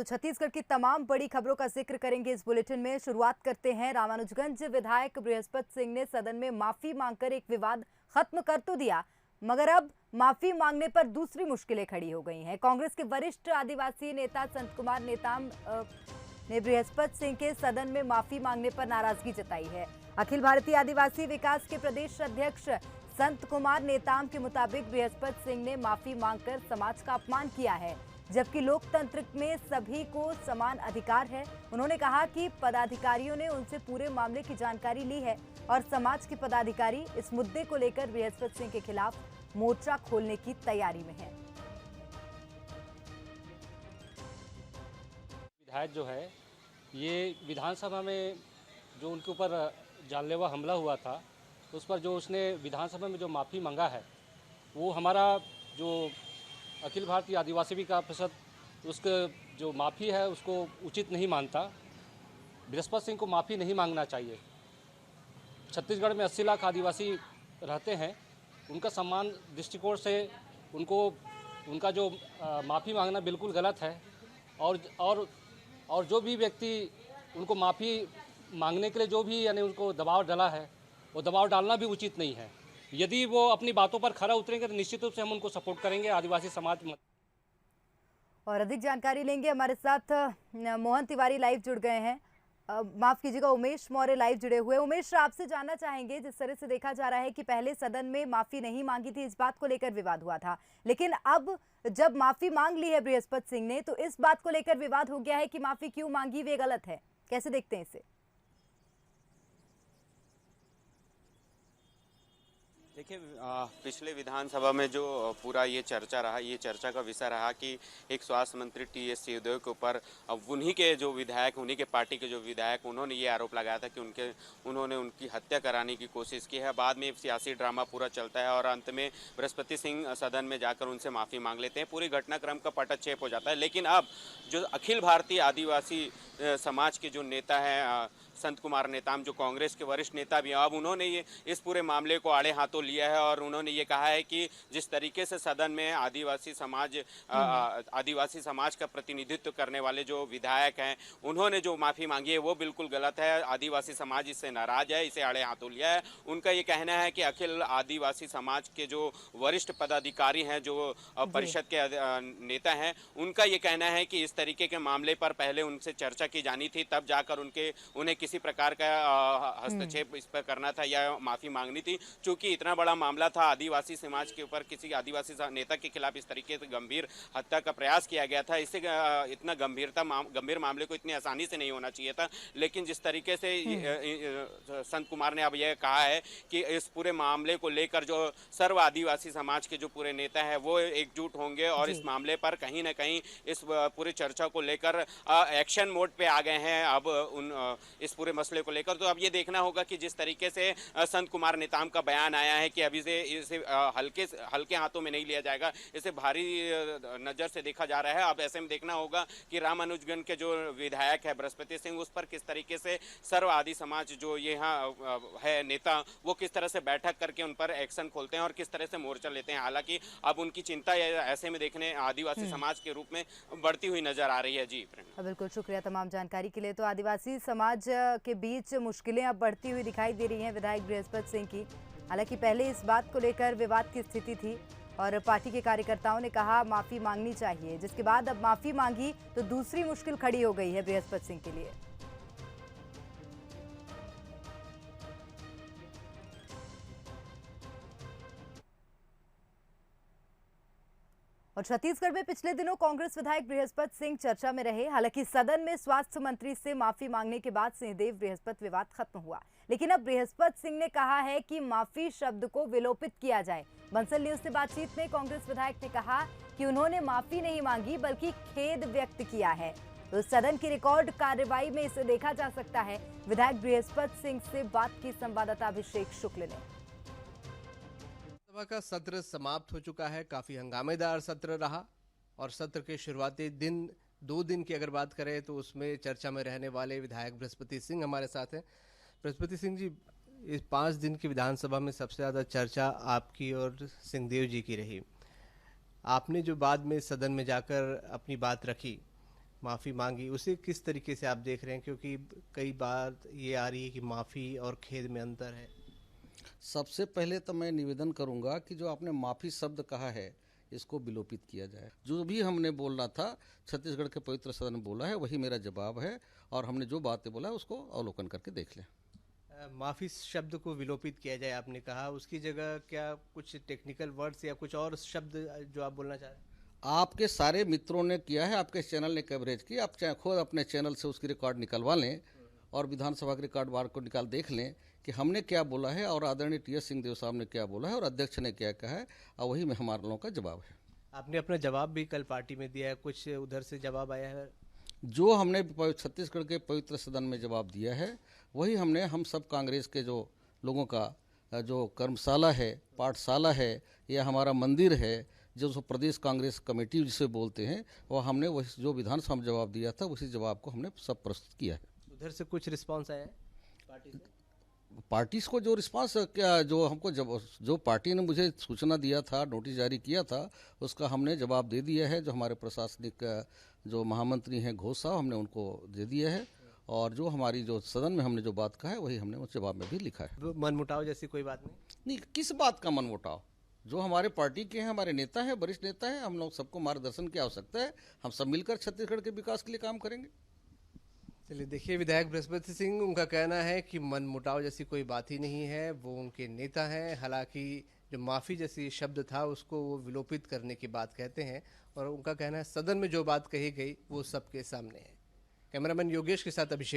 तो छत्तीसगढ़ की तमाम बड़ी खबरों का जिक्र करेंगे इस बुलेटिन में। शुरुआत करते हैं। रामानुजगंज विधायक बृहस्पति सिंह ने सदन में माफी मांगकर एक विवाद खत्म कर तो दिया, मगर अब माफी मांगने पर दूसरी मुश्किलें खड़ी हो गई हैं। कांग्रेस के वरिष्ठ आदिवासी नेता संत कुमार नेताम ने बृहस्पति सिंह के सदन में माफी मांगने पर नाराजगी जताई है। अखिल भारतीय आदिवासी विकास के प्रदेश अध्यक्ष संत कुमार नेताम के मुताबिक बृहस्पति सिंह ने माफी मांगकर समाज का अपमान किया है, जबकि लोकतंत्र में सभी को समान अधिकार है। उन्होंने कहा कि पदाधिकारियों ने उनसे पूरे मामले की जानकारी ली है और समाज के पदाधिकारी इस मुद्दे को लेकर बृहस्पति सिंह के खिलाफ मोर्चा खोलने की तैयारी में है। विधायक जो है ये विधानसभा में जो उनके ऊपर जानलेवा हमला हुआ था, उस पर जो उसने विधानसभा में जो माफ़ी मांगा है, वो हमारा जो अखिल भारतीय आदिवासी विकास परिषद उसके जो माफ़ी है उसको उचित नहीं मानता। बृहस्पति सिंह को माफ़ी नहीं मांगना चाहिए। छत्तीसगढ़ में 80 लाख आदिवासी रहते हैं, उनका सम्मान दृष्टिकोण से उनका जो माफ़ी मांगना बिल्कुल गलत है। और जो भी व्यक्ति उनको माफ़ी मांगने के लिए जो भी यानी उनको दबाव डाला है, वो दबाव डालना भी उचित नहीं है। यदि वो अपनी बातों पर खरा उतरेंगे तो निश्चित रूप से हम उनको सपोर्ट करेंगे आदिवासी समाज में। और अधिक जानकारी लेंगे। हमारे साथ मोहन तिवारी लाइव जुड़ गए हैं, माफ कीजिएगा उमेश मौर्य लाइव जुड़े हुए। उमेश, आपसे जानना चाहेंगे, जिस तरह से देखा जा रहा है कि पहले सदन में माफी नहीं मांगी थी, इस बात को लेकर विवाद हुआ था, लेकिन अब जब माफी मांग ली है बृहस्पति सिंह ने, तो इस बात को लेकर विवाद हो गया है कि माफी क्यों मांगी, वे गलत है। कैसे देखते हैं इसे? देखिए, पिछले विधानसभा में जो पूरा ये चर्चा रहा, ये चर्चा का विषय रहा कि एक स्वास्थ्य मंत्री टी.एस. सिंहदेव के ऊपर उन्हीं के जो विधायक, उन्हीं के पार्टी के जो विधायक, उन्होंने ये आरोप लगाया था कि उन्होंने उनकी हत्या कराने की कोशिश की है। बाद में सियासी ड्रामा पूरा चलता है और अंत में बृहस्पति सिंह सदन में जाकर उनसे माफ़ी मांग लेते हैं। पूरी घटनाक्रम का पटक्षेप हो जाता है। लेकिन अब जो अखिल भारतीय आदिवासी समाज के जो नेता हैं संत कुमार नेताम, जो कांग्रेस के वरिष्ठ नेता भी हैं, अब उन्होंने ये इस पूरे मामले को आड़े हाथों लिया है और उन्होंने ये कहा है कि जिस तरीके से सदन में आदिवासी समाज का प्रतिनिधित्व करने वाले जो विधायक हैं, उन्होंने जो माफ़ी मांगी है वो बिल्कुल गलत है। आदिवासी समाज इससे नाराज है, इसे आड़े हाथों लिया है। उनका ये कहना है कि अखिल आदिवासी समाज के जो वरिष्ठ पदाधिकारी हैं, जो परिषद के नेता हैं, उनका ये कहना है कि इस तरीके के मामले पर पहले उनसे चर्चा की जानी थी, तब जाकर उन्हें किसी प्रकार का हस्तक्षेप इस पर करना था या माफी मांगनी थी। चूंकि इतना बड़ा मामला था, आदिवासी समाज के ऊपर किसी आदिवासी नेता के खिलाफ इस तरीके से गंभीर हत्या का प्रयास किया गया था, इससे इतना गंभीर मामले को इतनी आसानी से नहीं होना चाहिए था। लेकिन जिस तरीके से संत कुमार ने अब यह कहा है कि इस पूरे मामले को लेकर जो सर्व आदिवासी समाज के जो पूरे नेता है वो एकजुट होंगे और इस मामले पर कहीं ना कहीं इस पूरी चर्चा को लेकर एक्शन मोड पे आ गए हैं अब इस पूरे मसले को लेकर। तो अब ये देखना होगा कि जिस तरीके से संत कुमार नेताम का बयान आया है कि अभी से इसे हल्के हाथों में नहीं लिया जाएगा, इसे भारी नज़र से देखा जा रहा है। अब ऐसे में देखना होगा कि रामानुजगंज के जो विधायक है बृहस्पति सिंह, उस पर किस तरीके से सर्व आदि समाज जो यहाँ है नेता, वो किस तरह से बैठक करके उन पर एक्शन खोलते हैं और किस तरह से मोर्चा लेते हैं। हालांकि अब उनकी चिंता ऐसे में देखने आदिवासी समाज के रूप में बढ़ती हुई नजर आ रही है। जी बिल्कुल, शुक्रिया तमाम जानकारी के लिए। तो आदिवासी समाज के बीच मुश्किलें अब बढ़ती हुई दिखाई दे रही हैं विधायक बृहस्पति सिंह की। हालांकि पहले इस बात को लेकर विवाद की स्थिति थी और पार्टी के कार्यकर्ताओं ने कहा माफी मांगनी चाहिए, जिसके बाद अब माफी मांगी तो दूसरी मुश्किल खड़ी हो गई है बृहस्पति सिंह के लिए। और छत्तीसगढ़ में पिछले दिनों कांग्रेस विधायक बृहस्पति सिंह चर्चा में रहे। हालांकि सदन में स्वास्थ्य मंत्री से माफी मांगने के बाद सिंहदेव बृहस्पति विवाद खत्म हुआ, लेकिन अब बृहस्पति सिंह ने कहा है कि माफी शब्द को विलोपित किया जाए। बंसल न्यूज से बातचीत में कांग्रेस विधायक ने कहा कि उन्होंने माफी नहीं मांगी बल्कि खेद व्यक्त किया है। तो सदन की रिकॉर्ड कार्रवाई में इसे देखा जा सकता है। विधायक बृहस्पति सिंह से बात की संवाददाता अभिषेक शुक्ल ने। सभा का सत्र समाप्त हो चुका है। काफी हंगामेदार सत्र रहा और सत्र के शुरुआती दिन 2 दिन की अगर बात करें तो उसमें चर्चा में रहने वाले विधायक बृहस्पति सिंह हमारे साथ हैं। बृहस्पति सिंह जी, इस 5 दिन की विधानसभा में सबसे ज़्यादा चर्चा आपकी और सिंहदेव जी की रही। आपने जो बाद में सदन में जाकर अपनी बात रखी, माफ़ी मांगी, उसे किस तरीके से आप देख रहे हैं? क्योंकि कई बार ये आ रही है कि माफ़ी और खेद में अंतर है। सबसे पहले तो मैं निवेदन करूंगा कि जो आपने माफ़ी शब्द कहा है इसको विलोपित किया जाए। जो भी हमने बोलना था छत्तीसगढ़ के पवित्र सदन में बोला है वही मेरा जवाब है, और हमने जो बातें बोला है उसको अवलोकन करके देख लें। माफ़ी शब्द को विलोपित किया जाए आपने कहा, उसकी जगह क्या कुछ टेक्निकल वर्ड्स या कुछ और शब्द जो आप बोलना चाह रहे हैं? आपके सारे मित्रों ने किया है, आपके चैनल ने कवरेज की, आप चाहे खुद अपने चैनल से उसकी रिकॉर्ड निकलवा लें और विधानसभा के रिकॉर्ड बार को निकाल देख लें कि हमने क्या बोला है और आदरणीय टी.एस. सिंहदेव साहब ने क्या बोला है और अध्यक्ष ने क्या कहा है, और वही में हमारे लोगों का जवाब है। आपने अपना जवाब भी कल पार्टी में दिया है, कुछ उधर से जवाब आया है? जो हमने छत्तीसगढ़ के पवित्र सदन में जवाब दिया है वही हमने हम सब कांग्रेस के जो लोगों का जो कर्मशाला है, पाठशाला है या हमारा मंदिर है, जो प्रदेश कांग्रेस कमेटी जिसे बोलते हैं, वह हमने वही जो विधानसभा में जवाब दिया था उसी जवाब को हमने सब प्रस्तुत किया है। उधर से कुछ रिस्पांस आया है पार्टी से? पार्टी को जो रिस्पांस क्या जो हमको जो पार्टी ने मुझे सूचना दिया था, नोटिस जारी किया था, उसका हमने जवाब दे दिया है। जो हमारे प्रशासनिक जो महामंत्री हैं घोष साहब, हमने उनको दे दिया है, और जो हमारी जो सदन में हमने जो बात कहा है वही हमने उस जवाब में भी लिखा है। मनमुटाव जैसी कोई बात नहीं? किस बात का मनमुटाव? जो हमारे पार्टी के हैं, हमारे नेता हैं, वरिष्ठ नेता हैं, हम लोग सबको मार्गदर्शन की आवश्यकता है। हम सब मिलकर छत्तीसगढ़ के विकास के लिए काम करेंगे। चलिए देखिए, विधायक बृहस्पति सिंह, उनका कहना है कि मनमुटाव जैसी कोई बात ही नहीं है, वो उनके नेता हैं। हालांकि जो माफ़ी जैसी शब्द था उसको वो विलोपित करने की बात कहते हैं, और उनका कहना है सदन में जो बात कही गई वो सबके सामने है। कैमरामैन योगेश के साथ अभिषेक।